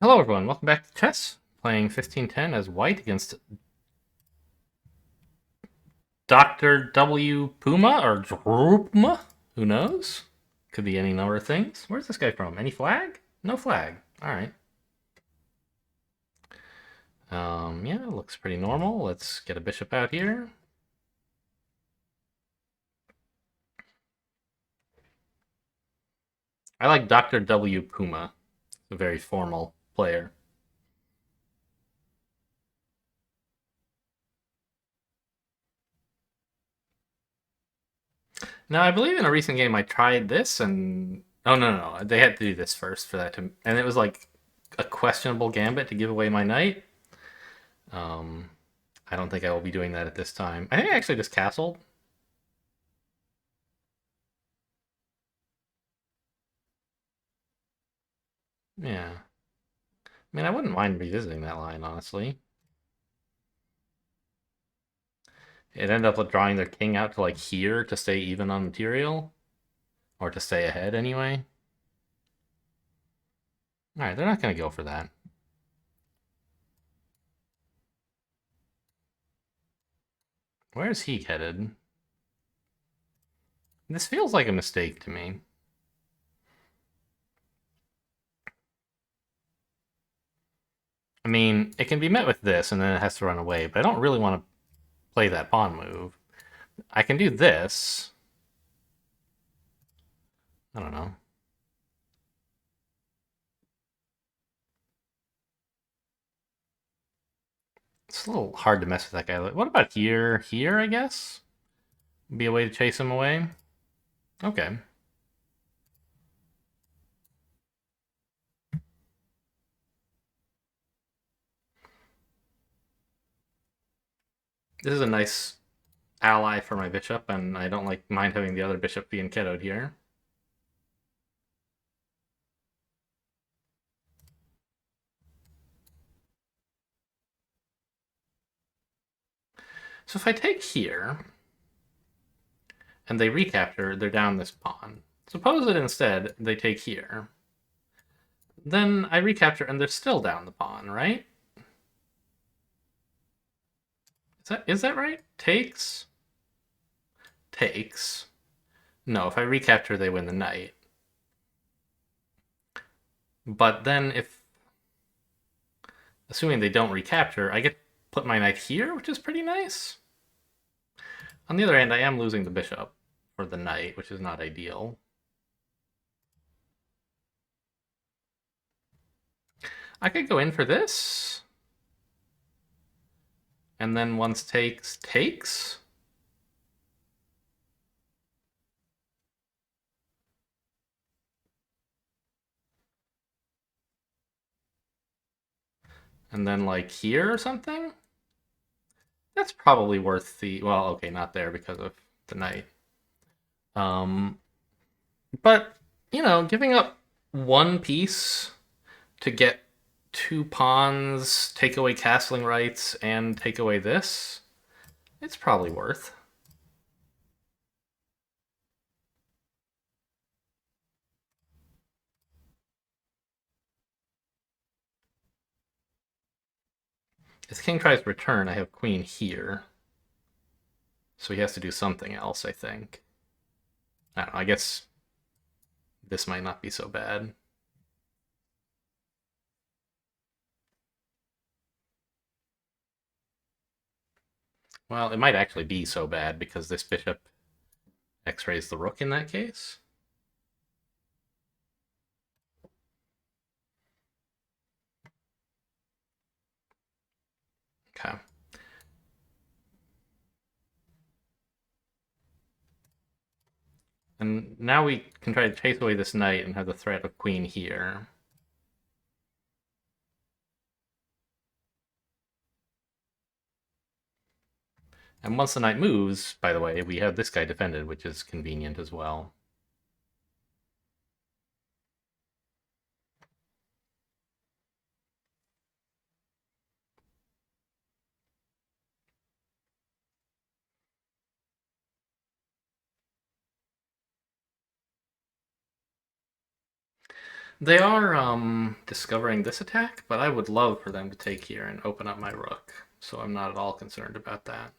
Hello everyone, welcome back to chess. Playing 1510 as white against Dr. W. Puma or Drupma? Who knows? Could be any number of things. Where's this guy from? Any flag? No flag. Alright. Yeah, looks pretty normal. Let's get a bishop out here. I like Dr. W. Puma. A very formal player. Now, I believe in a recent game I tried this and... Oh, no. They had to do this first for that to... And it was like a questionable gambit to give away my knight. Um, I don't think I will be doing that at this time. I think I actually just castled. Yeah. I mean, I wouldn't mind revisiting that line, honestly. It ended up drawing their king out to like here to stay even on material. Or to stay ahead anyway. Alright, they're not going to go for that. Where's he headed? This feels like a mistake to me. I mean, it can be met with this and then it has to run away, but I don't really want to play that pawn move. I can do this. I don't know. It's a little hard to mess with that guy. What about here? Here, I guess? Be a way to chase him away? Okay. This is a nice ally for my bishop, and I don't like mind having the other bishop being kiddoed here. So if I take here, and they recapture, they're down this pawn. Suppose that instead they take here. Then I recapture, and they're still down the pawn, right? Is that right? Takes? Takes. No, if I recapture, they win the knight. But then if, assuming they don't recapture, I get to put my knight here, which is pretty nice. On the other hand, I am losing the bishop for the knight, which is not ideal. I could go in for this. And then once takes, takes. And then like here or something. That's probably worth the, well, okay, not there because of the knight. Um, but, giving up one piece to get two pawns, take away castling rights, and take away this, it's probably worth. If king tries to return, I have queen here. So he has to do something else, I think. I don't know, I guess this might not be so bad. Well, it might actually be so bad because this bishop x-rays the rook in that case. Okay. And now we can try to chase away this knight and have the threat of queen here. And once the knight moves, by the way, we have this guy defended, which is convenient as well. They are discovering this attack, but I would love for them to take here and open up my rook, so I'm not at all concerned about that.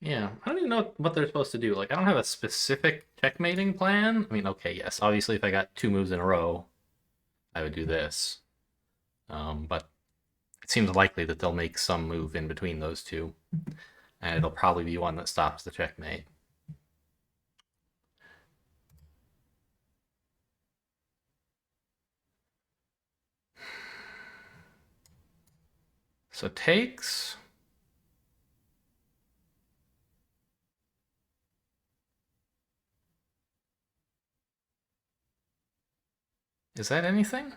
Yeah, I don't even know what they're supposed to do. Like, I don't have a specific checkmating plan. I mean, okay, yes, obviously if I got two moves in a row, I would do this. But it seems likely that they'll make some move in between those two, and it'll probably be one that stops the checkmate. So takes. Is that anything?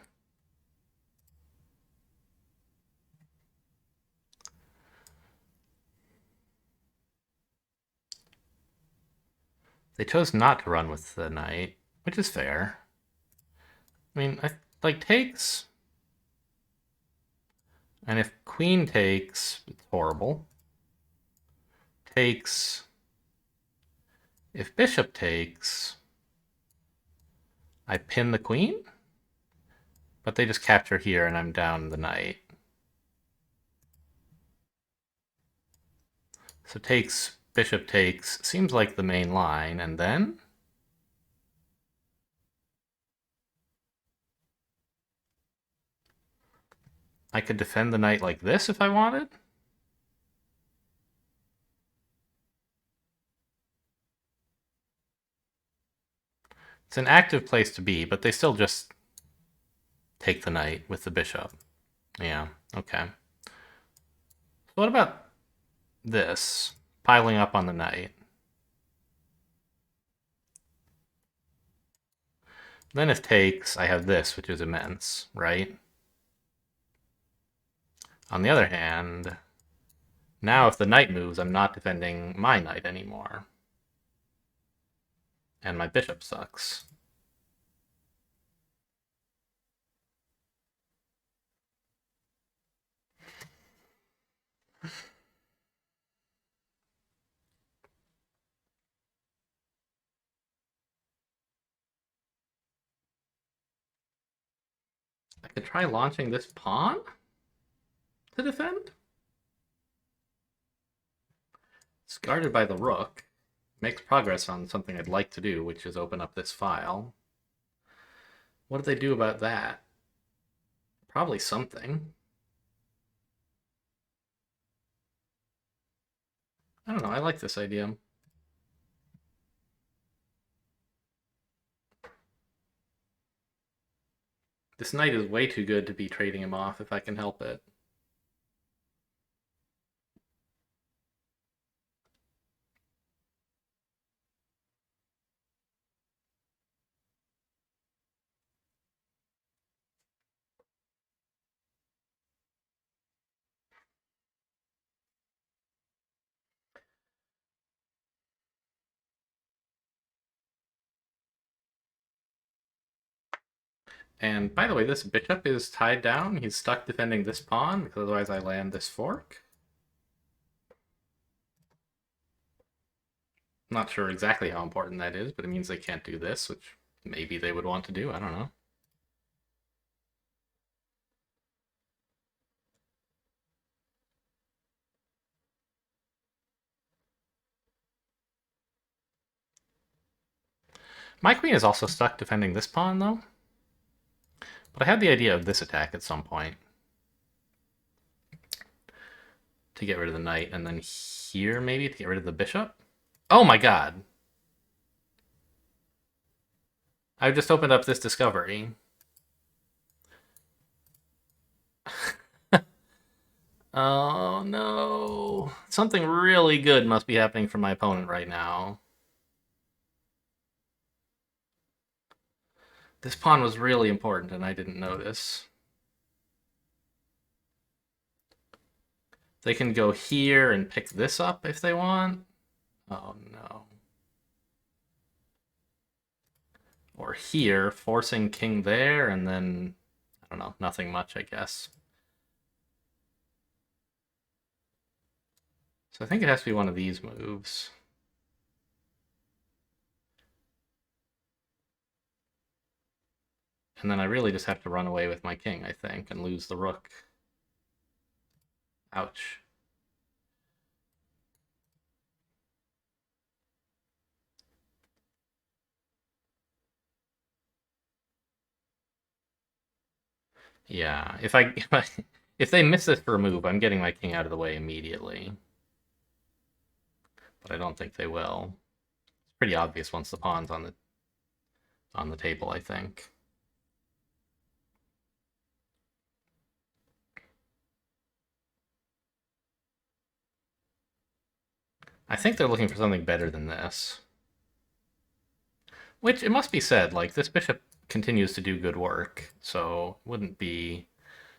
They chose not to run with the knight, which is fair. I mean, like takes, and if queen takes, it's horrible. Takes. If bishop takes, I pin the queen, but they just capture here, and I'm down the knight. So takes, bishop takes, seems like the main line, and then I could defend the knight like this if I wanted. It's an active place to be, but they still just take the knight with the bishop. Yeah, okay. So what about this? Piling up on the knight. Then if takes, I have this, which is immense, right? On the other hand, now if the knight moves, I'm not defending my knight anymore. And my bishop sucks. I could try launching this pawn to defend. It's guarded by the rook. Makes progress on something I'd like to do, which is open up this file. What do they do about that? Probably something. I don't know, I like this idea. This knight is way too good to be trading him off if I can help it. And by the way, this bishop is tied down. He's stuck defending this pawn, because otherwise I land this fork. Not sure exactly how important that is, but it means they can't do this, which maybe they would want to do. I don't know. My queen is also stuck defending this pawn, though. But I had the idea of this attack at some point to get rid of the knight, and then here maybe to get rid of the bishop. Oh my god! I've just opened up this discovery. Oh no. Something really good must be happening for my opponent right now. This pawn was really important and I didn't notice. They can go here and pick this up if they want. Oh no. Or here, forcing king there, and then, I don't know, nothing much, I guess. So I think it has to be one of these moves. And then I really just have to run away with my king, I think, and lose the rook. Ouch. Yeah, if they miss this for a move, I'm getting my king out of the way immediately. But I don't think they will. It's pretty obvious once the pawn's on the table, I think. I think they're looking for something better than this. Which, it must be said, like, this bishop continues to do good work, so it wouldn't be...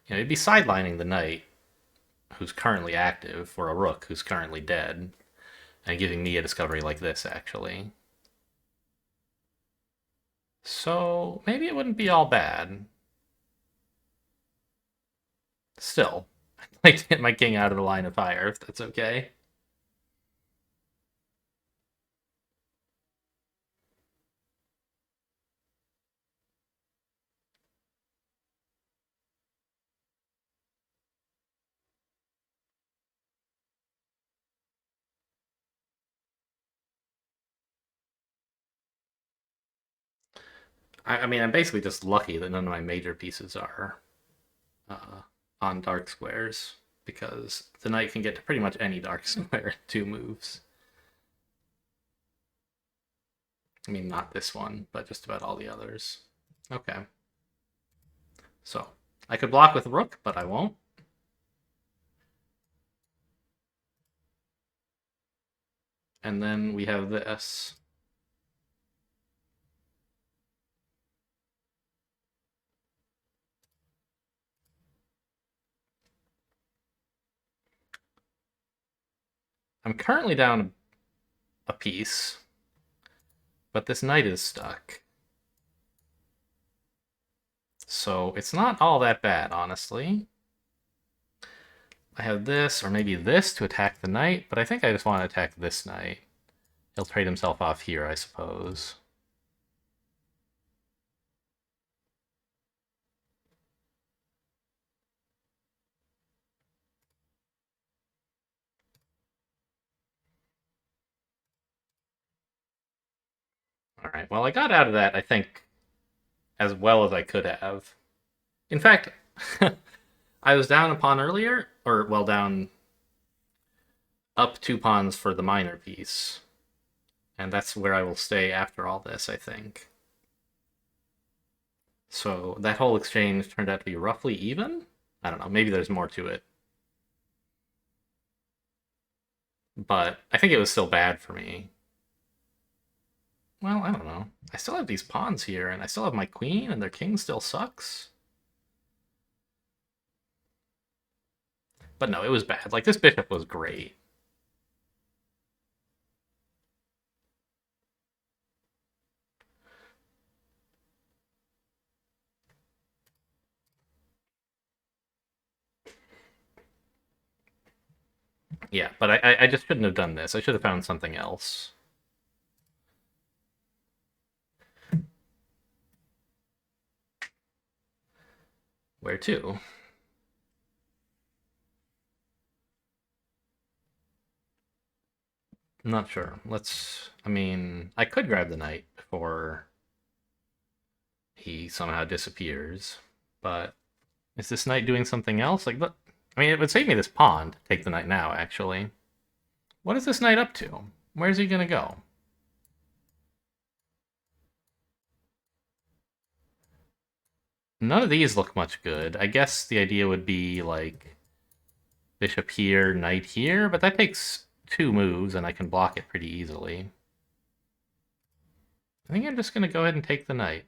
You know, it'd be sidelining the knight who's currently active for a rook who's currently dead, and giving me a discovery like this, actually. So, maybe it wouldn't be all bad. Still, I'd like to get my king out of the line of fire, if that's okay. I mean, I'm basically just lucky that none of my major pieces are uh, on dark squares, because the knight can get to pretty much any dark square in 2 moves. I mean, not this one, but just about all the others. Okay. So, I could block with rook, but I won't. And then we have this. I'm currently down a piece, but this knight is stuck. So it's not all that bad, honestly. I have this, or maybe this, to attack the knight, but I think I just want to attack this knight. He'll trade himself off here, I suppose. All right, well, I got out of that, I think, as well as I could have. In fact, I was down a pawn earlier, or, well, down up 2 pawns for the minor piece. And that's where I will stay after all this, I think. So that whole exchange turned out to be roughly even? I don't know, maybe there's more to it. But I think it was still bad for me. Well, I don't know. I still have these pawns here, and I still have my queen, and their king still sucks. But no, it was bad. Like, this bishop was great. Yeah, but I just shouldn't have done this. I should have found something else. Where to? I'm not sure. Let's... I mean, I could grab the knight before he somehow disappears, but is this knight doing something else? Like, look, I mean, it would save me this pawn to take the knight now, actually. What is this knight up to? Where's he gonna go? None of these look much good. I guess the idea would be, like, bishop here, knight here, but that takes 2 moves, and I can block it pretty easily. I think I'm just gonna go ahead and take the knight.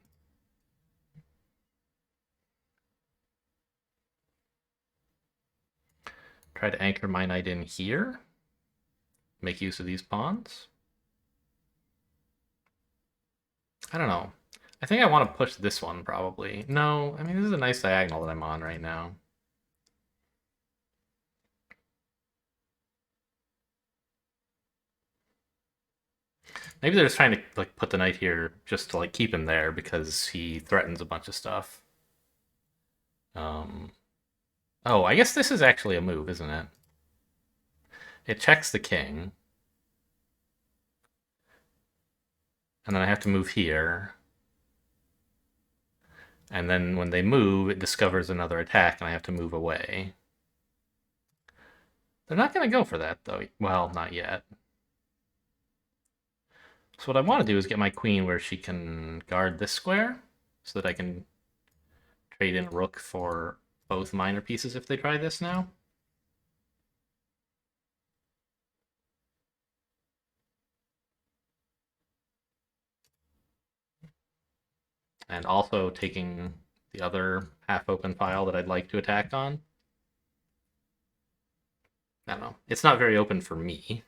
Try to anchor my knight in here. Make use of these pawns. I don't know. I think I want to push this one, probably. No, I mean, this is a nice diagonal that I'm on right now. Maybe they're just trying to like put the knight here just to like keep him there because he threatens a bunch of stuff. Um, oh, I guess this is actually a move, isn't it? It checks the king. And then I have to move here. And then when they move, it discovers another attack, and I have to move away. They're not going to go for that, though. Well, not yet. So what I want to do is get my queen where she can guard this square, so that I can trade in a rook for both minor pieces if they try this now. And also taking the other half-open file that I'd like to attack on. I don't know. It's not very open for me.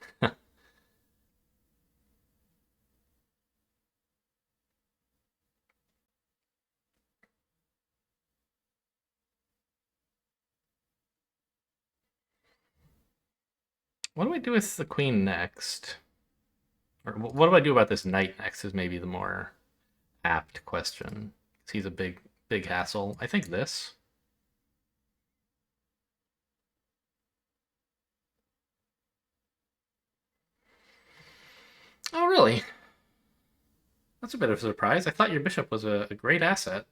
What do I do with the queen next? Or what do I do about this knight next is maybe the more apt question. He's a big hassle. I think this. Oh, really? That's a bit of a surprise. I thought your bishop was a great asset,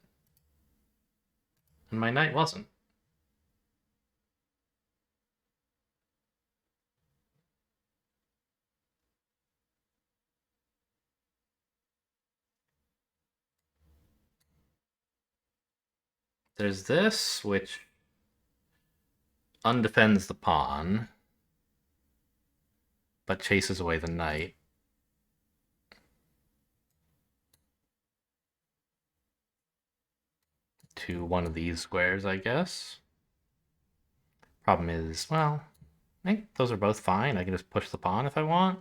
and my knight wasn't. There's this, which undefends the pawn, but chases away the knight. To one of these squares, I guess. Problem is, well, I think those are both fine. I can just push the pawn if I want.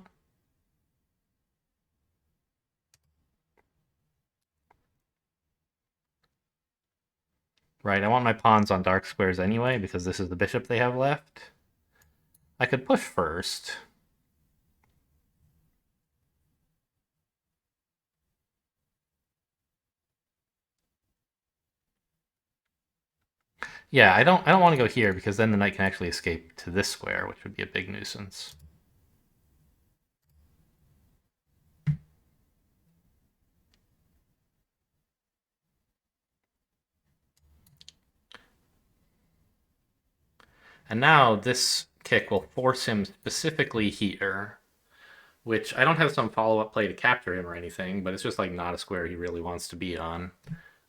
Right, I want my pawns on dark squares anyway, because this is the bishop they have left. I could push first. Yeah, I don't want to go here because then the knight can actually escape to this square, which would be a big nuisance. And now this kick will force him specifically here, which I don't have some follow-up play to capture him or anything, but it's just like not a square he really wants to be on.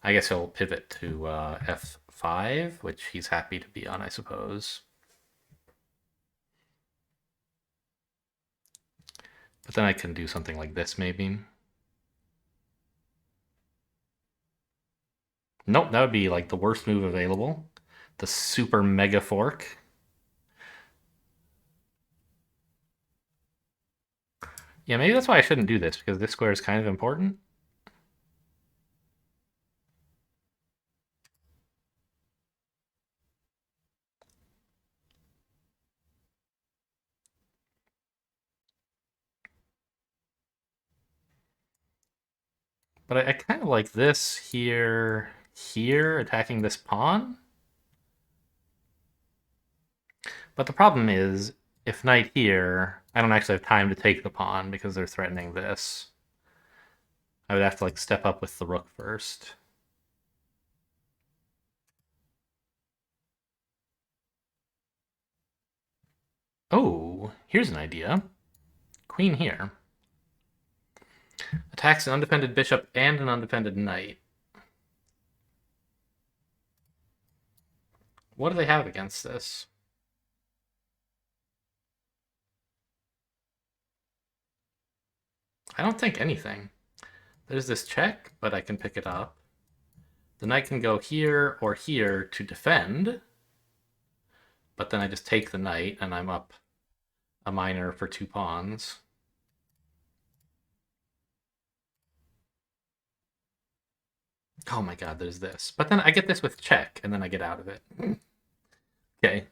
I guess he'll pivot to f5, which he's happy to be on, I suppose. But then I can do something like this, maybe. Nope, that would be like the worst move available. The super mega fork. Yeah, maybe that's why I shouldn't do this, because this square is kind of important. But I kind of like this here, here, attacking this pawn. But the problem is, if knight here, I don't actually have time to take the pawn because they're threatening this. I would have to like step up with the rook first. Oh, here's an idea. Queen here. Attacks an undefended bishop and an undefended knight. What do they have against this? I don't think anything. There's this check, but I can pick it up. The knight can go here or here to defend, but then I just take the knight and I'm up a minor for 2 pawns. Oh my god, there's this. But then I get this with check, and then I get out of it. Okay.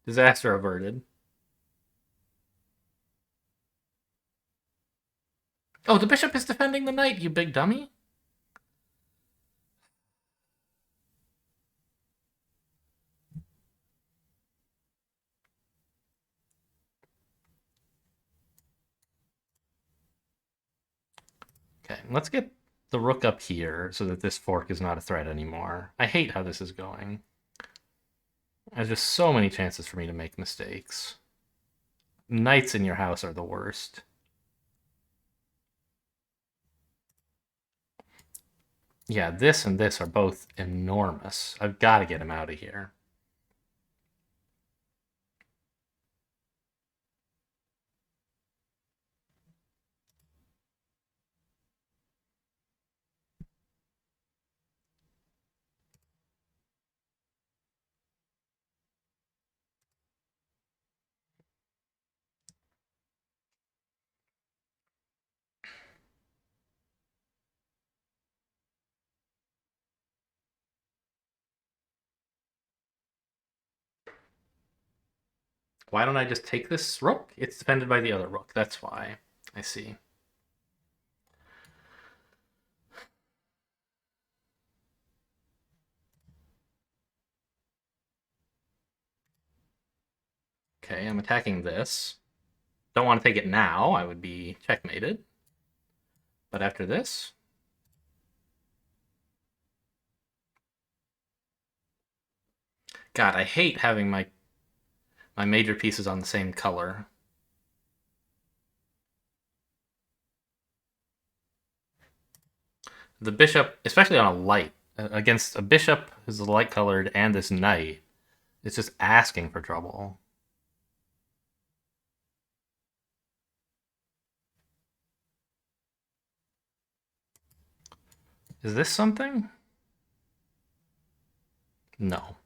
Disaster averted. Oh, the bishop is defending the knight, you big dummy. Okay, let's get the rook up here so that this fork is not a threat anymore. I hate how this is going. There's just so many chances for me to make mistakes. Knights in your house are the worst. Yeah, this and this are both enormous. I've got to get him out of here. Why don't I just take this rook? It's defended by the other rook. That's why. I see. Okay, I'm attacking this. Don't want to take it now. I would be checkmated. But after this... God, I hate having my major pieces on the same color. The bishop, especially on a light, against a bishop who's light colored and this knight, it's just asking for trouble. Is this something? No.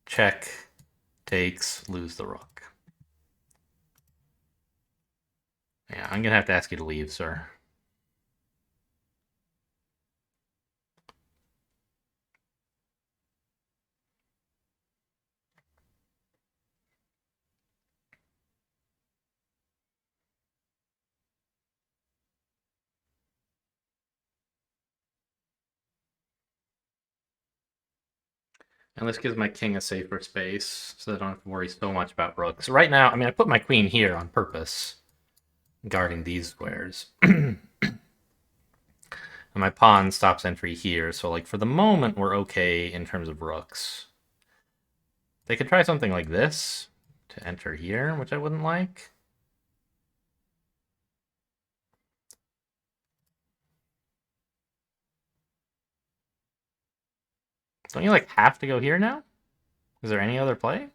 Check, takes, lose the rook. Yeah, I'm gonna have to ask you to leave, sir. And this gives my king a safer space, so I don't have to worry so much about rooks. Right now, I mean, I put my queen here on purpose, guarding these squares. And my pawn stops entry here, so like for the moment, we're okay in terms of rooks. They could try something like this to enter here, which I wouldn't like. Don't you like have to go here now? Is there any other play?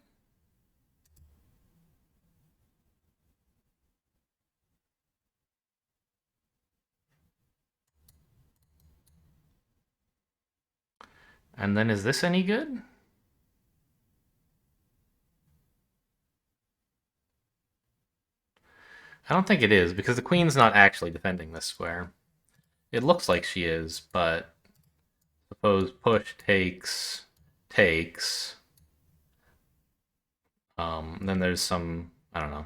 And then is this any good? I don't think it is, because the queen's not actually defending this square. It looks like she is, but suppose push takes, takes. Then there's some, I don't know.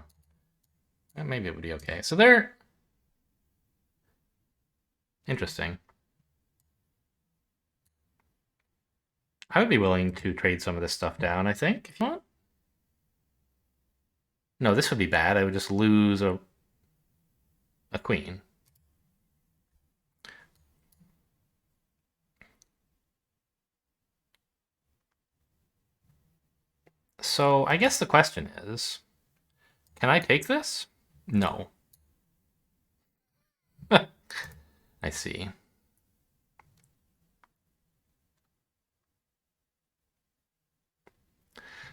Maybe it would be okay. So they're interesting. I would be willing to trade some of this stuff down, I think, if you want. No, this would be bad. I would just lose a queen. So I guess the question is, can I take this? No. I see.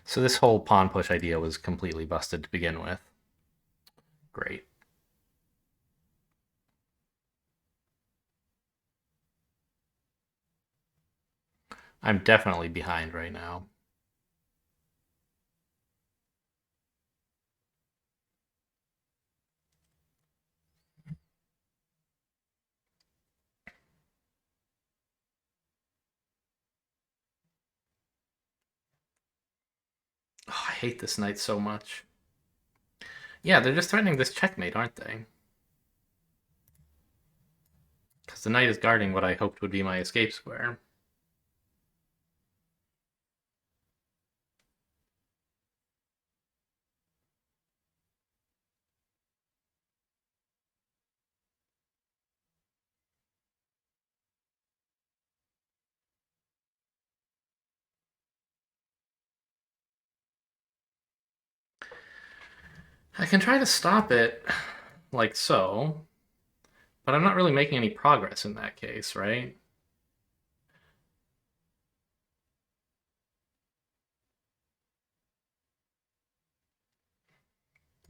So this whole pawn push idea was completely busted to begin with. Great. I'm definitely behind right now. Oh, I hate this knight so much. Yeah, they're just threatening this checkmate, aren't they? Because the knight is guarding what I hoped would be my escape square. I can try to stop it, like so, but I'm not really making any progress in that case, right?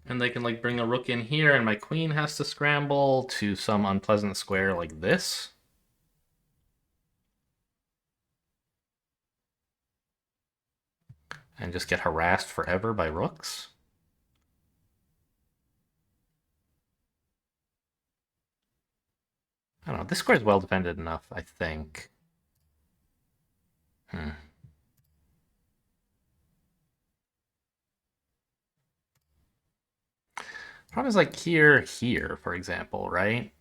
And they can like bring a rook in here, and my queen has to scramble to some unpleasant square like this. And just get harassed forever by rooks. I don't know. This square is well defended enough, I think. Hmm. Problem is like here, for example, right?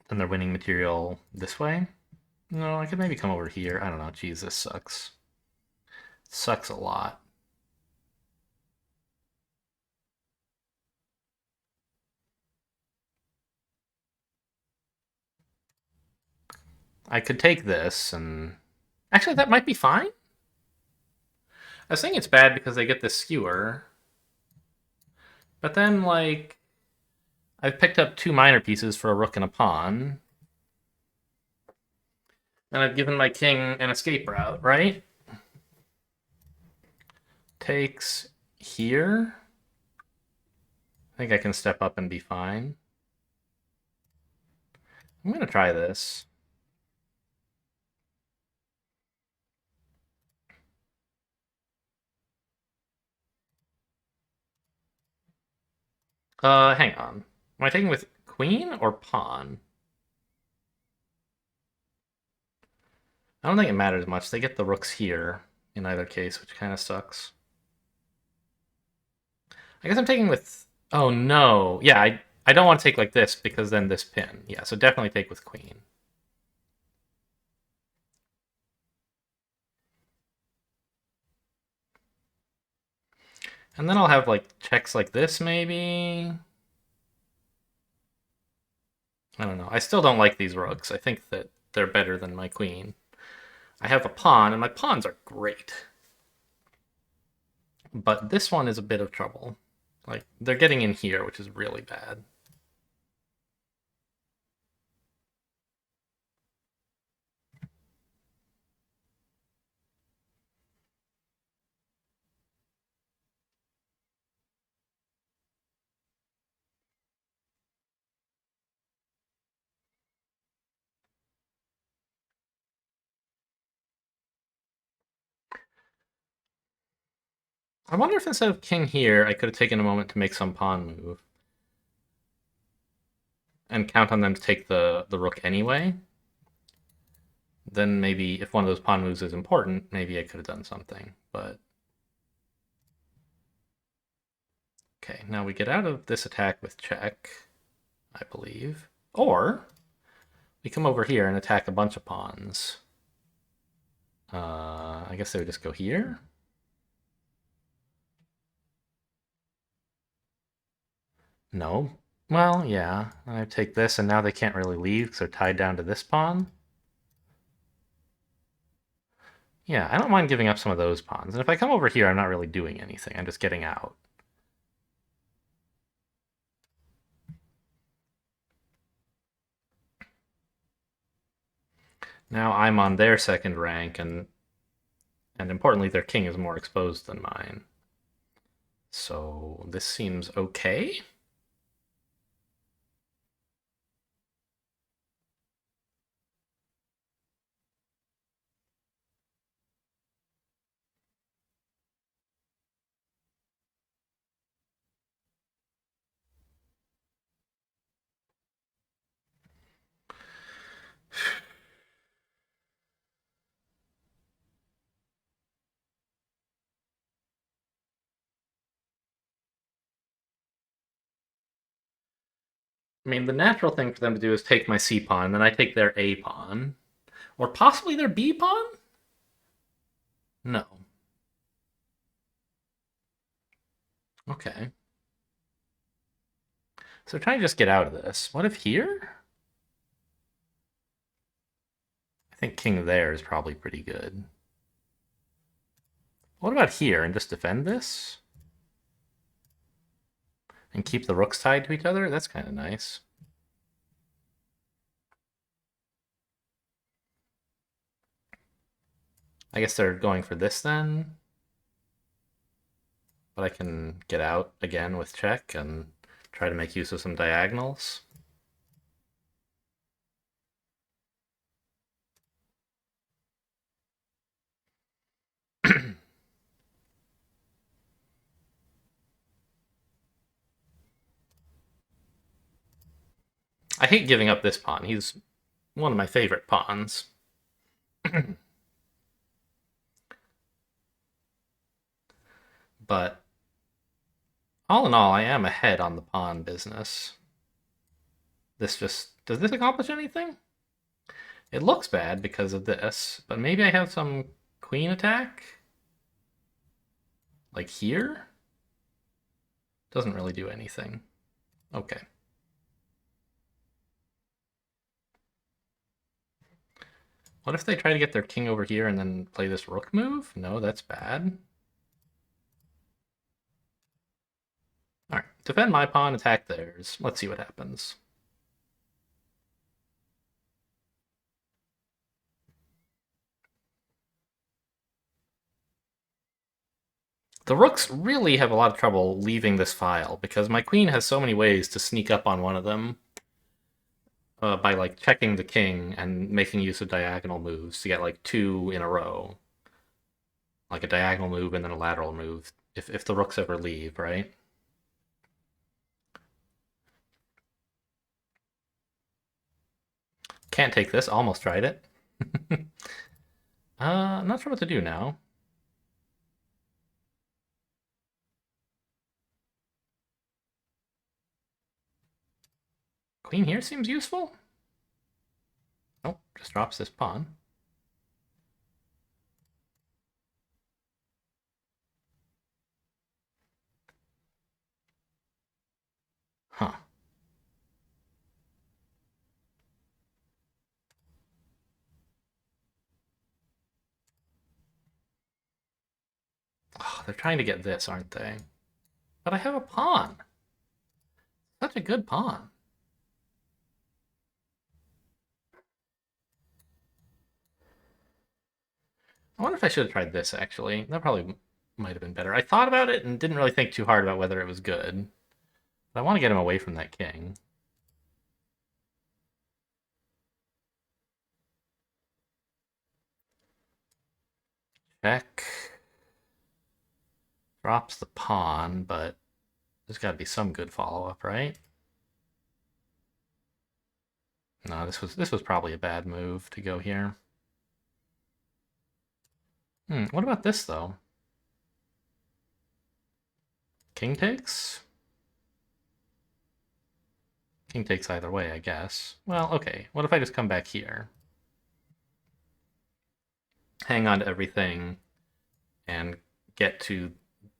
Then they're winning material this way. No, I could maybe come over here. I don't know. Jeez, this sucks. Sucks a lot. I could take this and actually that might be fine. I was saying it's bad because they get this skewer, but then like I've picked up two minor pieces for a rook and a pawn, and I've given my king an escape route, right? Takes here. I think I can step up and be fine. I'm gonna try this. Hang on. Am I taking with queen or pawn? I don't think it matters much. They get the rooks here in either case, which kind of sucks. I guess I'm taking with. Oh no, yeah, I don't want to take like this because then this pin. Yeah, so definitely take with queen. And then I'll have like checks like this maybe. I don't know. I still don't like these rooks. I think that they're better than my queen. I have a pawn, and my pawns are great. But this one is a bit of trouble. Like, they're getting in here, which is really bad. I wonder if instead of king here, I could have taken a moment to make some pawn move. And count on them to take the rook anyway. Then maybe if one of those pawn moves is important, maybe I could have done something. But okay, now we get out of this attack with check, I believe. Or we come over here and attack a bunch of pawns. I guess they would just go here. No. Well, yeah. I take this, and now they can't really leave because they're tied down to this pawn. Yeah, I don't mind giving up some of those pawns. And if I come over here, I'm not really doing anything. I'm just getting out. Now I'm on their second rank, and importantly, their king is more exposed than mine. So this seems okay. I mean, the natural thing for them to do is take my C pawn, and then I take their A pawn. Or possibly their B pawn? No. Okay. So trying to just get out of this. What if here? I think king there is probably pretty good. What about here and just defend this? And keep the rooks tied to each other? That's kind of nice. I guess they're going for this then. But I can get out again with check and try to make use of some diagonals. I hate giving up this pawn. He's one of my favorite pawns. But all in all, I am ahead on the pawn business. This just... Does this accomplish anything? It looks bad because of this, but maybe I have some queen attack? Like here? Doesn't really do anything. Okay. What if they try to get their king over here and then play this rook move? No, that's bad. Alright, defend my pawn, attack theirs. Let's see what happens. The rooks really have a lot of trouble leaving this file because my queen has so many ways to sneak up on one of them by like checking the king and making use of diagonal moves to get like two in a row. Like a diagonal move and then a lateral move if the rooks ever leave, right? Can't take this, almost tried it. I'm not sure what to do now. Queen here seems useful. Oh, just drops this pawn. Huh. Oh, they're trying to get this, aren't they? But I have a pawn. Such a good pawn. I wonder if I should have tried this, actually. That probably might have been better. I thought about it and didn't really think too hard about whether it was good. But I want to get him away from that king. Check. Drops the pawn, but there's got to be some good follow-up, right? No, this was probably a bad move to go here. What about this, though? King takes? King takes either way, I guess. Well, okay. What if I just come back here? Hang on to everything and get to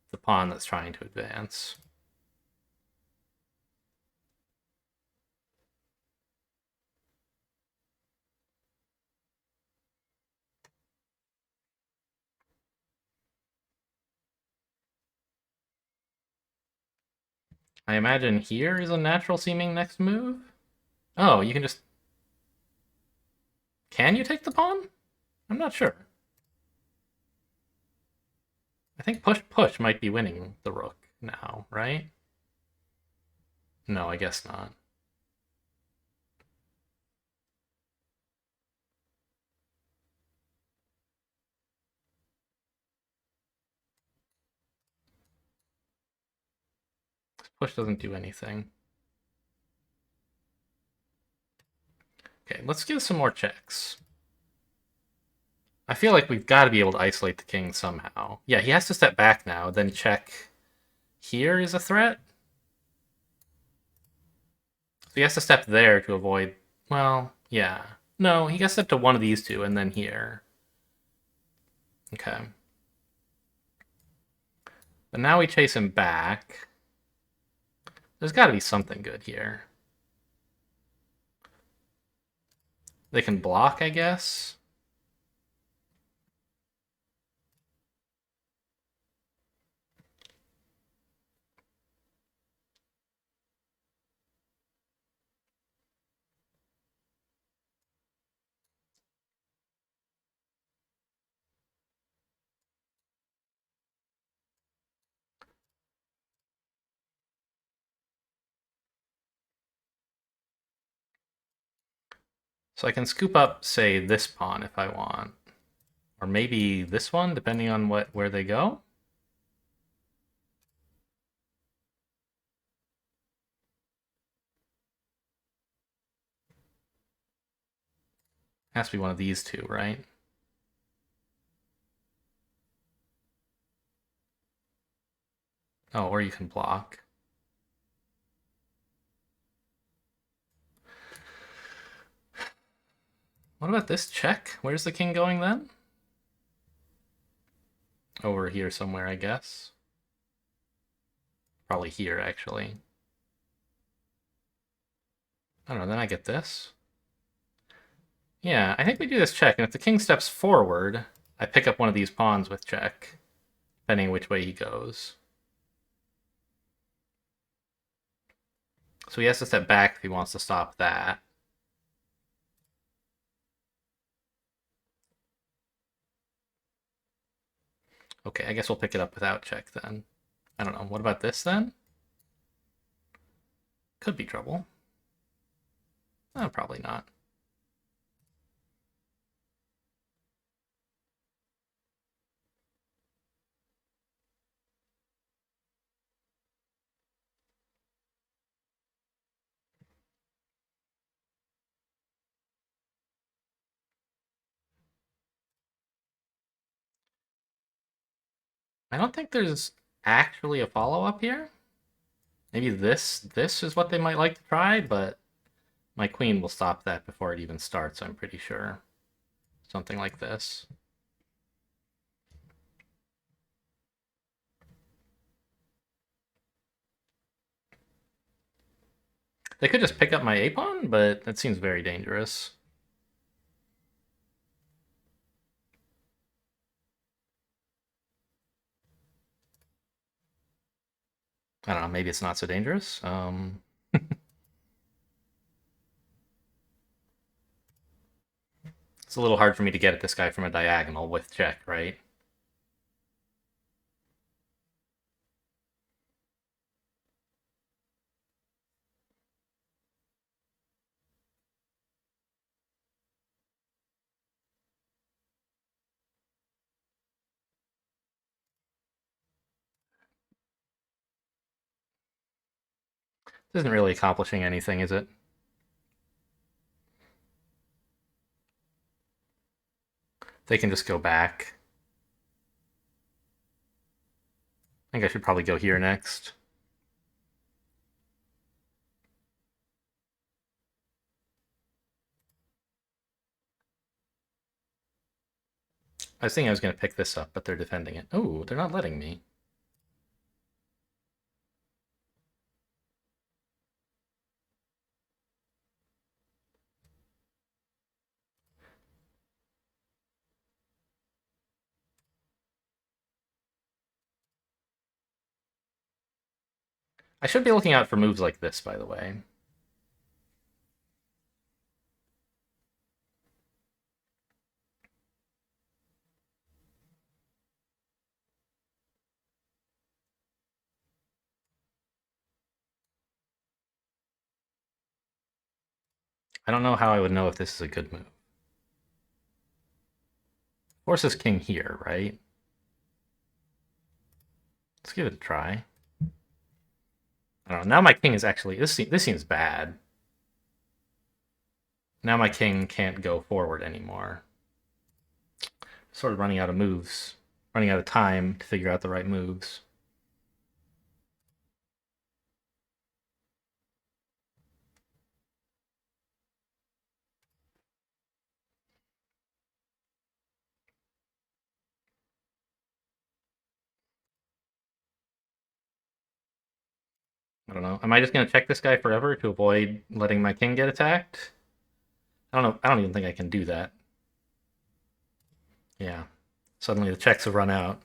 the pawn that's trying to advance. I imagine here is a natural seeming next move. Oh, you can just... Can you take the pawn? I'm not sure. I think push might be winning the rook now, right? No, I guess not. Push doesn't do anything. Okay, let's give some more checks. I feel like we've got to be able to isolate the king somehow. Yeah, he has to step back now, then check here is a threat. he has to step there to avoid. Well, yeah. No, he gets to step to one of these two and then here. Okay. But now we chase him back. There's got to be something good here. They can block, I guess. So I can scoop up, say, this pawn if I want. Or maybe this one, depending on where they go. Has to be one of these two, right? Oh, or you can block. What about this check? Where's the king going then? Over here somewhere, I guess. Probably here, actually. I don't know, then I get this. Yeah, I think we do this check, and if the king steps forward, I pick up one of these pawns with check, depending which way he goes. So he has to step back if he wants to stop that. Okay, I guess we'll pick it up without check then. I don't know. What about this then? Could be trouble. Oh, probably not. I don't think there's actually a follow-up here. Maybe this is what they might like to try, but my queen will stop that before it even starts, I'm pretty sure. Something like this. They could just pick up my a-pawn, but that seems very dangerous. I don't know, maybe it's not so dangerous. It's a little hard for me to get at this guy from a diagonal with check, right? This isn't really accomplishing anything, is it? They can just go back. I think I should probably go here next. I was thinking I was going to pick this up, but they're defending it. Oh, they're not letting me. I should be looking out for moves like this, by the way. I don't know how I would know if this is a good move. Forces king here, right? Let's give it a try. I don't know. Now my king is actually... This seems bad. Now my king can't go forward anymore. Sort of running out of moves. Running out of time to figure out the right moves. I don't know. Am I just gonna check this guy forever to avoid letting my king get attacked? I don't know. I don't even think I can do that. Yeah. Suddenly the checks have run out.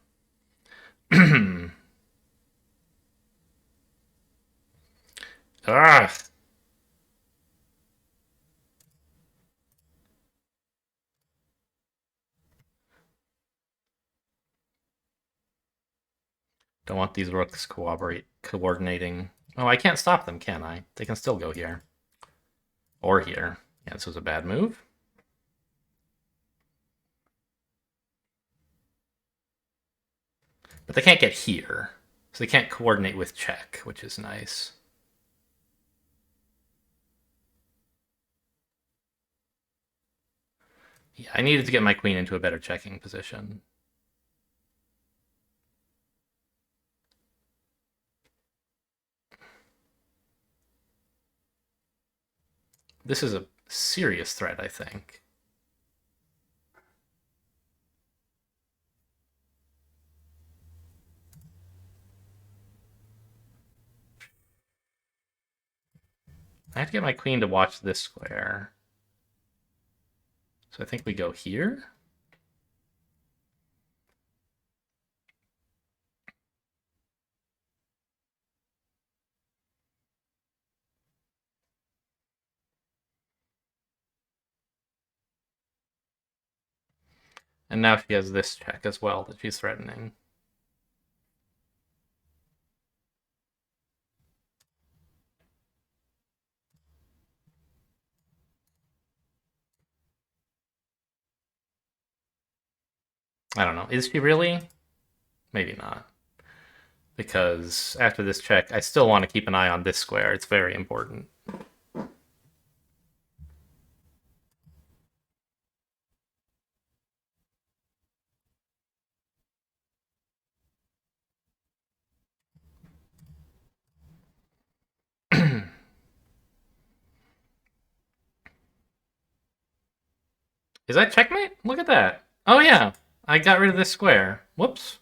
Ah! Don't want these rooks coordinating. Oh, I can't stop them, can I? They can still go here. Or here. Yeah, this was a bad move. But they can't get here. So they can't coordinate with check, which is nice. Yeah, I needed to get my queen into a better checking position. This is a serious threat, I think. I have to get my queen to watch this square. So I think we go here. And now she has this check as well that she's threatening. I don't know. Is she really? Maybe not. Because after this check, I still want to keep an eye on this square. It's very important. Is that checkmate? Look at that. Oh yeah, I got rid of this square. Whoops.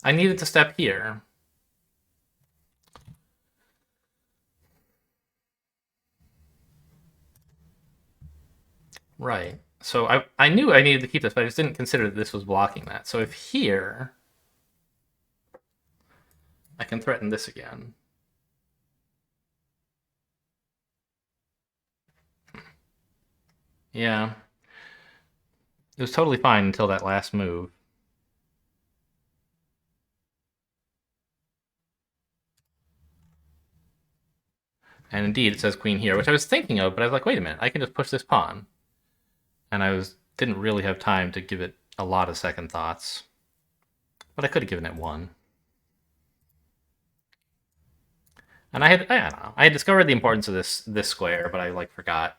I needed to step here. Right. So I knew I needed to keep this, but I just didn't consider that this was blocking that. So if here, I can threaten this again. Yeah. It was totally fine until that last move. And indeed, it says queen here, which I was thinking of, but I was like, wait a minute, I can just push this pawn. And I didn't really have time to give it a lot of second thoughts. But I could have given it one. And I don't know, I had discovered the importance of this square, but I forgot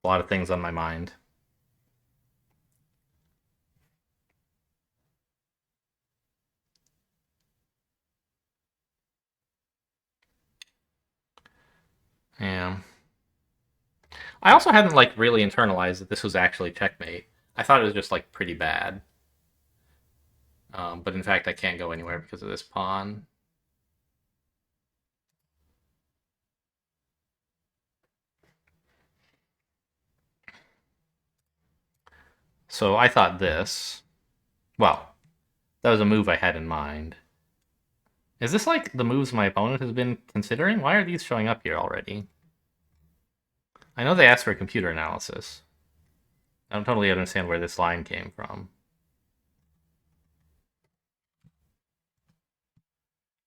a lot of things on my mind. Yeah. I also hadn't really internalized that this was actually checkmate. I thought it was just pretty bad. But in fact, I can't go anywhere because of this pawn. So I thought this. Well, that was a move I had in mind. Is this the moves my opponent has been considering? Why are these showing up here already? I know they asked for computer analysis. I don't totally understand where this line came from.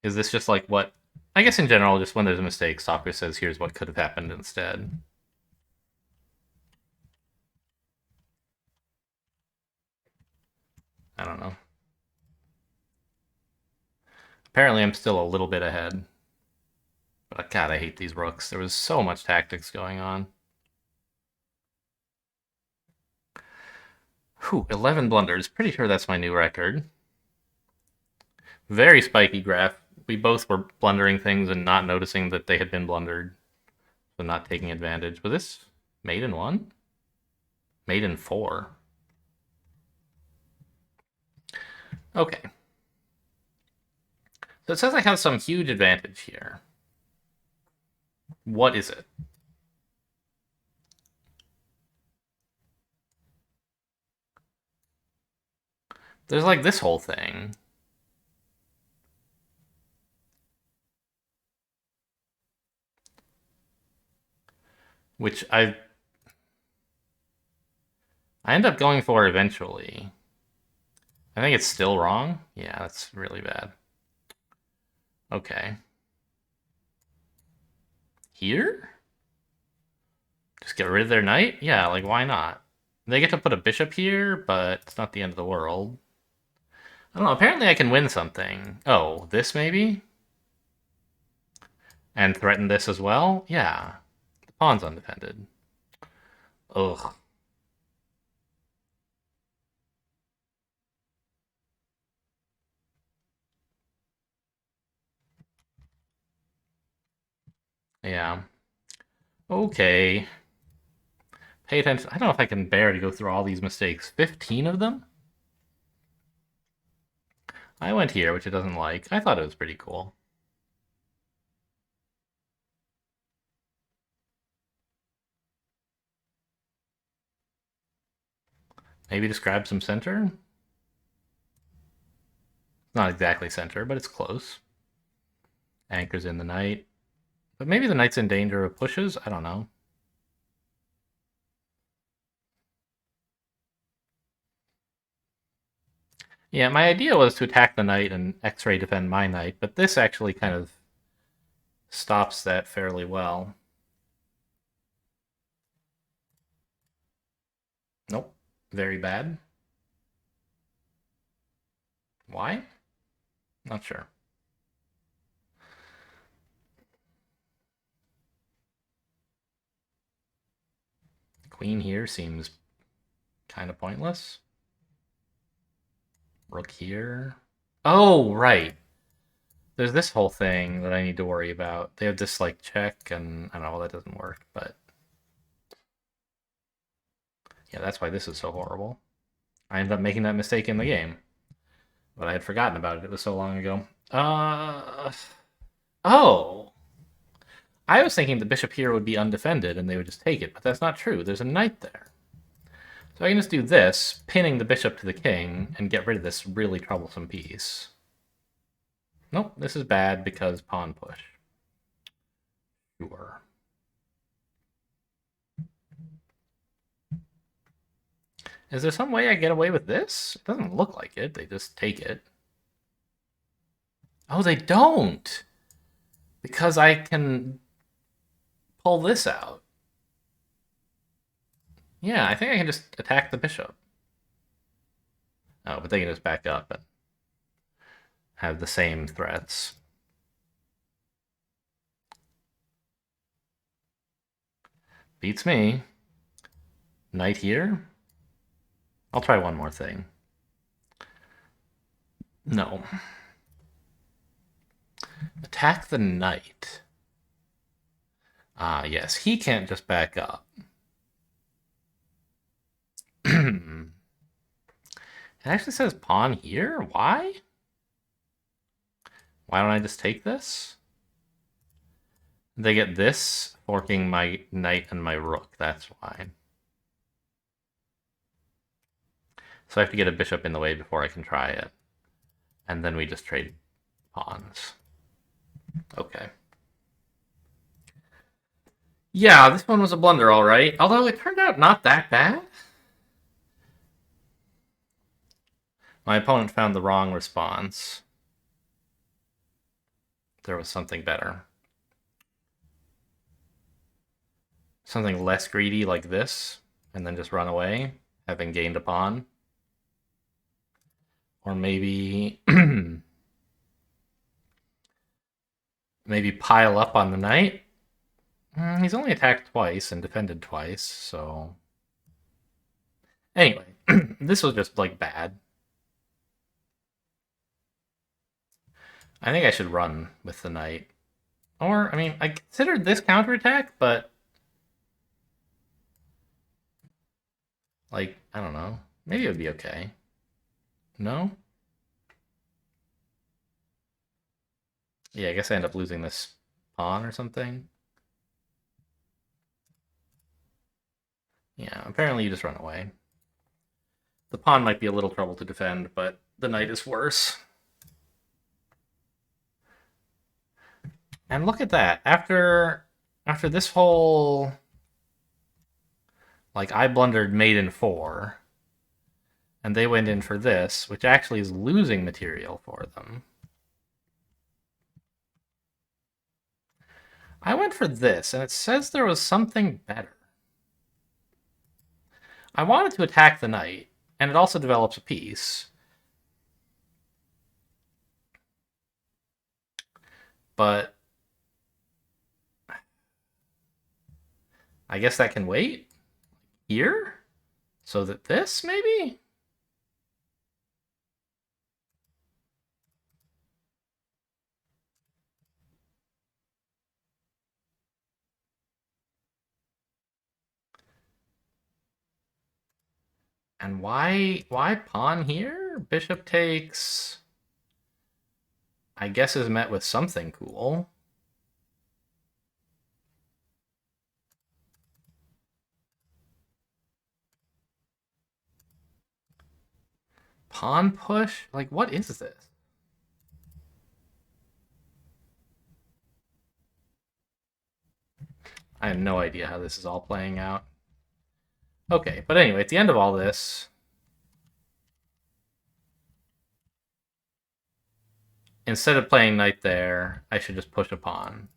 Is this just what... I guess in general, just when there's a mistake, soccer says, here's what could have happened instead. I don't know. Apparently I'm still a little bit ahead. But God, I hate these rooks. There was so much tactics going on. Whew, 11 blunders. Pretty sure that's my new record. Very spiky graph. We both were blundering things and not noticing that they had been blundered. So not taking advantage. Was this made in 1? Made in 4. Okay. So it says I have some huge advantage here. What is it? There's like this whole thing, which I end up going for eventually. I think it's still wrong. Yeah, that's really bad. Okay. Here? Just get rid of their knight? Yeah, like why not? They get to put a bishop here, but it's not the end of the world. I don't know, apparently I can win something. Oh, this maybe? And threaten this as well? Yeah. The pawn's undefended. Ugh. Yeah. Okay. Pay attention. I don't know if I can bear to go through all these mistakes. 15 of them? I went here, which it doesn't like. I thought it was pretty cool. Maybe just grab some center? Not exactly center, but it's close. Anchors in the knight. But maybe the knight's in danger of pushes? I don't know. Yeah, my idea was to attack the knight and X-ray defend my knight, but this actually kind of stops that fairly well. Nope. Very bad. Why? Not sure. Queen here seems kind of pointless. Rook here. Oh, right. There's this whole thing that I need to worry about. They have this, like, check, and I don't know, well, that doesn't work, but... Yeah, that's why this is so horrible. I ended up making that mistake in the game. But I had forgotten about it. It was so long ago. Oh! I was thinking the bishop here would be undefended and they would just take it, but that's not true. There's a knight there. So I can just do this, pinning the bishop to the king, and get rid of this really troublesome piece. Nope, this is bad because pawn push. Sure. Is there some way I get away with this? It doesn't look like it. They just take it. Oh, they don't! Because I can pull this out. Yeah, I think I can just attack the bishop. Oh, but they can just back up and have the same threats. Beats me. Knight here? I'll try one more thing. No. Attack the knight. Ah, yes. He can't just back up. It actually says pawn here? Why? Why don't I just take this? They get this, forking my knight and my rook. That's why. So I have to get a bishop in the way before I can try it. And then we just trade pawns. Okay. Yeah, this one was a blunder, all right. Although it turned out not that bad. My opponent found the wrong response. There was something better. Something less greedy like this, and then just run away, having gained a pawn. Or maybe... maybe pile up on the knight. He's only attacked twice and defended twice, so... Anyway, this was just, like, bad. I think I should run with the knight. Or, I mean, I considered this counterattack, but... Like, I don't know. Maybe it would be okay. No? Yeah, I guess I end up losing this pawn or something. Yeah, apparently you just run away. The pawn might be a little trouble to defend, but the knight is worse. And look at that. After this whole, like, I blundered mate in 4, and they went in for this, which actually is losing material for them. I went for this, and it says there was something better. I wanted to attack the knight, and it also develops a piece. But I guess that can wait here? So that this, maybe? And why pawn here? Bishop takes, I guess, is met with something cool. Pawn push? Like, what is this? I have no idea how this is all playing out. Okay, but anyway, at the end of all this, instead of playing knight there, I should just push a pawn.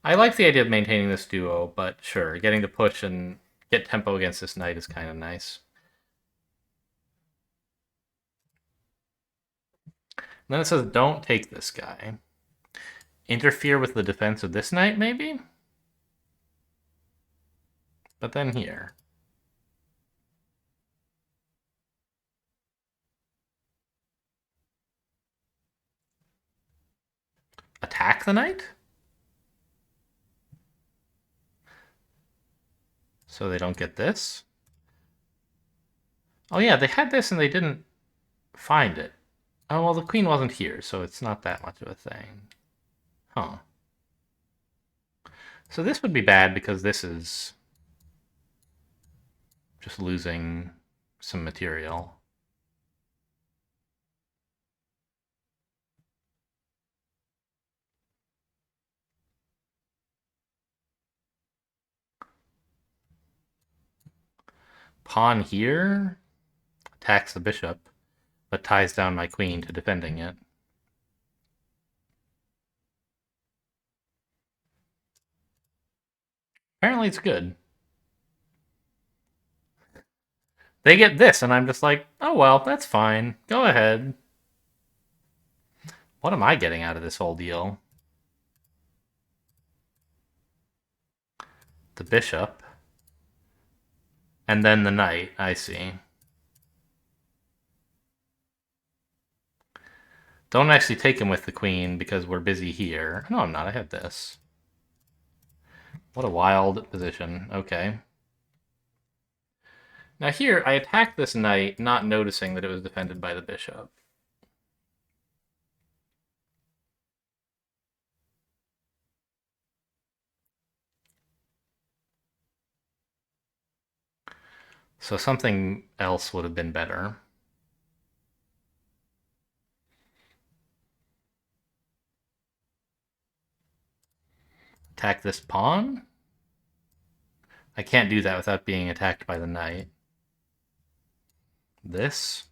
I like the idea of maintaining this duo, but sure, getting to push and get tempo against this knight is kind of nice. And then it says, don't take this guy. Interfere with the defense of this knight, maybe? But then here. Attack the knight? So they don't get this? Oh yeah, they had this and they didn't find it. Oh, well, the queen wasn't here, so it's not that much of a thing. Huh. So this would be bad because this is just losing some material. Pawn here attacks the bishop, but ties down my queen to defending it. Apparently it's good. They get this, and I'm just like, oh well, that's fine. Go ahead. What am I getting out of this whole deal? The bishop. And then the knight, I see. Don't actually take him with the queen because we're busy here. No, I'm not. I have this. What a wild position. Okay. Now here, I attacked this knight, not noticing that it was defended by the bishop. So something else would have been better. Attack this pawn? I can't do that without being attacked by the knight. This.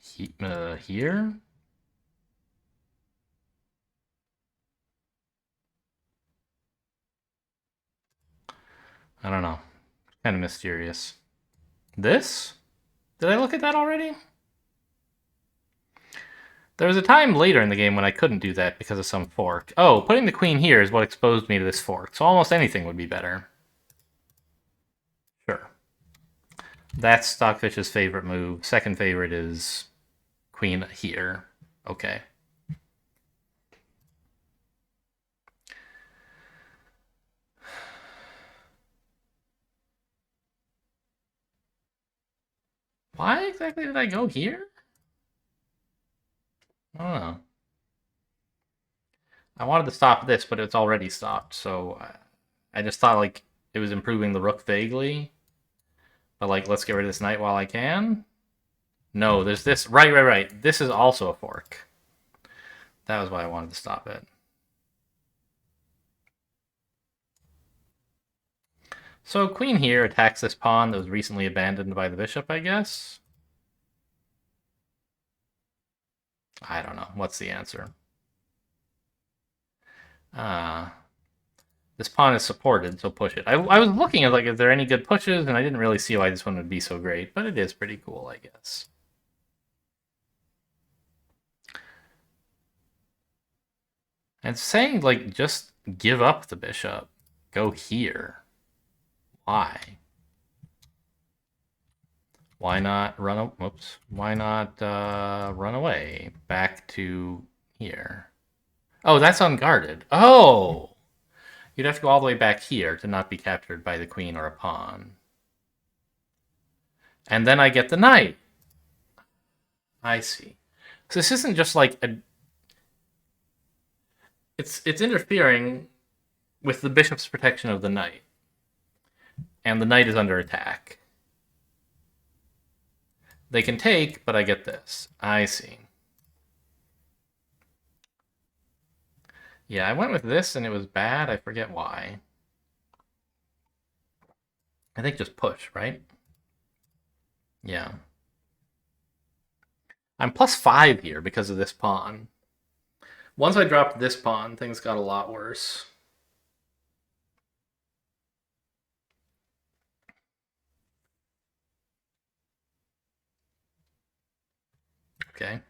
Here? I don't know. Kind of mysterious. This? Did I look at that already? There was a time later in the game when I couldn't do that because of some fork. Oh, putting the queen here is what exposed me to this fork, so almost anything would be better. Sure. That's Stockfish's favorite move. Second favorite is queen here. Okay. Why exactly did I go here? I don't know. I wanted to stop this, but it's already stopped, so I just thought, like, it was improving the rook vaguely. But, like, let's get rid of this knight while I can. No, there's this. Right. This is also a fork. That was why I wanted to stop it. So queen here attacks this pawn that was recently abandoned by the bishop, I guess. I don't know. What's the answer? This pawn is supported, so push it. I was looking at, like, is there any good pushes, and I didn't really see why this one would be so great, but it is pretty cool, I guess. And it's saying, like, just give up the bishop. Go here. Why? Why not run? Whoops. Why not run away back to here? Oh, that's unguarded. Oh, you'd have to go all the way back here to not be captured by the queen or a pawn. And then I get the knight. I see. So this isn't just like a. It's interfering with the bishop's protection of the knight, and the knight is under attack. They can take, but I get this. I see. Yeah, I went with this and it was bad. I forget why. I think just push, right? Yeah. I'm +5 here because of this pawn. Once I dropped this pawn, things got a lot worse. Okay.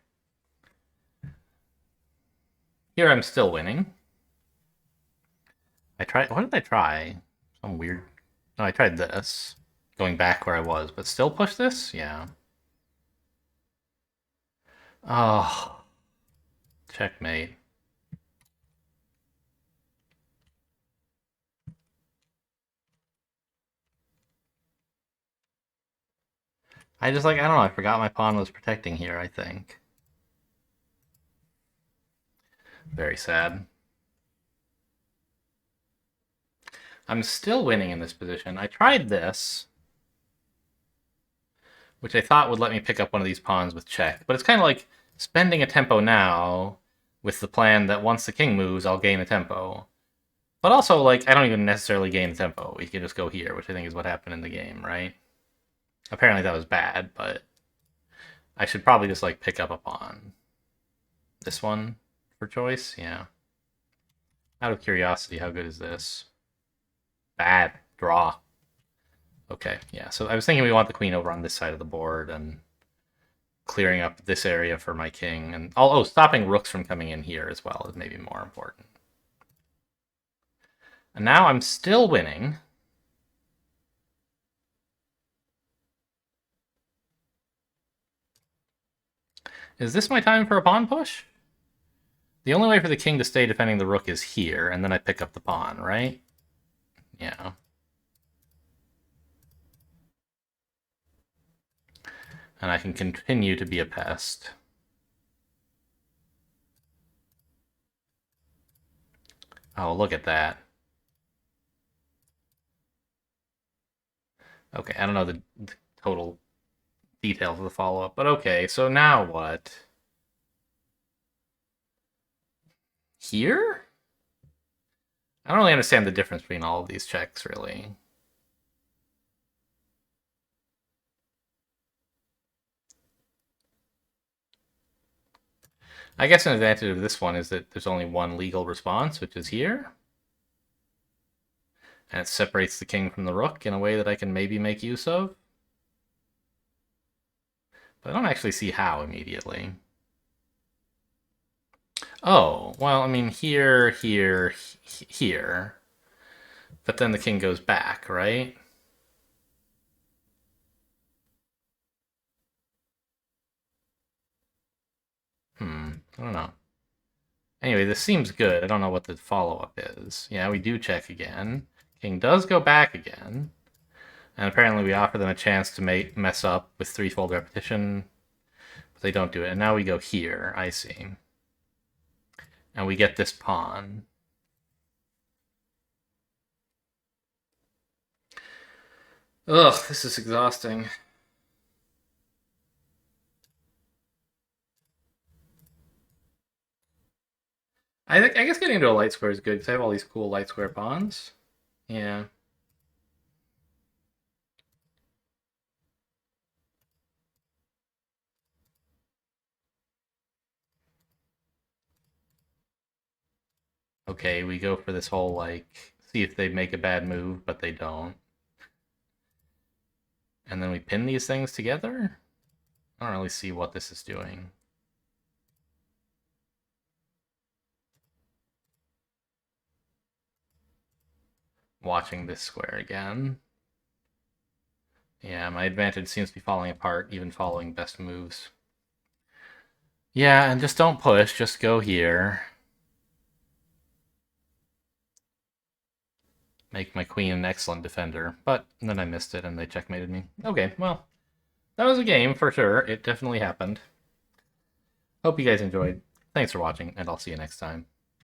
Here I'm still winning. I tried. What did I try? Some weird. No, I tried this. Going back where I was, but still push this? Yeah. Oh. Checkmate. I just, like, I don't know. I forgot my pawn was protecting here, I think. Very sad. I'm still winning in this position. I tried this, which I thought would let me pick up one of these pawns with check. But it's kind of like spending a tempo now with the plan that once the king moves, I'll gain a tempo. But also, like, I don't even necessarily gain the tempo. We can just go here, which I think is what happened in the game, right? Apparently that was bad, but I should probably just, like, pick up a pawn. This one for choice? Yeah. Out of curiosity, how good is this? Bad. Draw. Okay, yeah. So I was thinking we want the queen over on this side of the board and clearing up this area for my king. And oh, stopping rooks from coming in here as well is maybe more important. And now I'm still winning. Is this my time for a pawn push? The only way for the king to stay defending the rook is here, and then I pick up the pawn, right? Yeah. And I can continue to be a pest. Oh, look at that. Okay, I don't know the total details of the follow-up, but okay, so now what? Here? I don't really understand the difference between all of these checks, really. I guess an advantage of this one is that there's only one legal response, which is here. And it separates the king from the rook in a way that I can maybe make use of. But I don't actually see how immediately. Oh, well, I mean, here. But then the king goes back, right? I don't know. Anyway, this seems good. I don't know what the follow-up is. Yeah, we do check again. King does go back again. And apparently we offer them a chance to mess up with threefold repetition, but they don't do it. And now we go here. I see. And we get this pawn. Ugh, this is exhausting. I guess getting into a light square is good because I have all these cool light square pawns. Yeah. Okay, we go for this whole, like, see if they make a bad move, but they don't. And then we pin these things together? I don't really see what this is doing. Watching this square again. Yeah, my advantage seems to be falling apart, even following best moves. Yeah, and just don't push, just go here. Make my queen an excellent defender, but then I missed it and they checkmated me. Okay, well, that was a game for sure. It definitely happened. Hope you guys enjoyed. Thanks for watching, and I'll see you next time.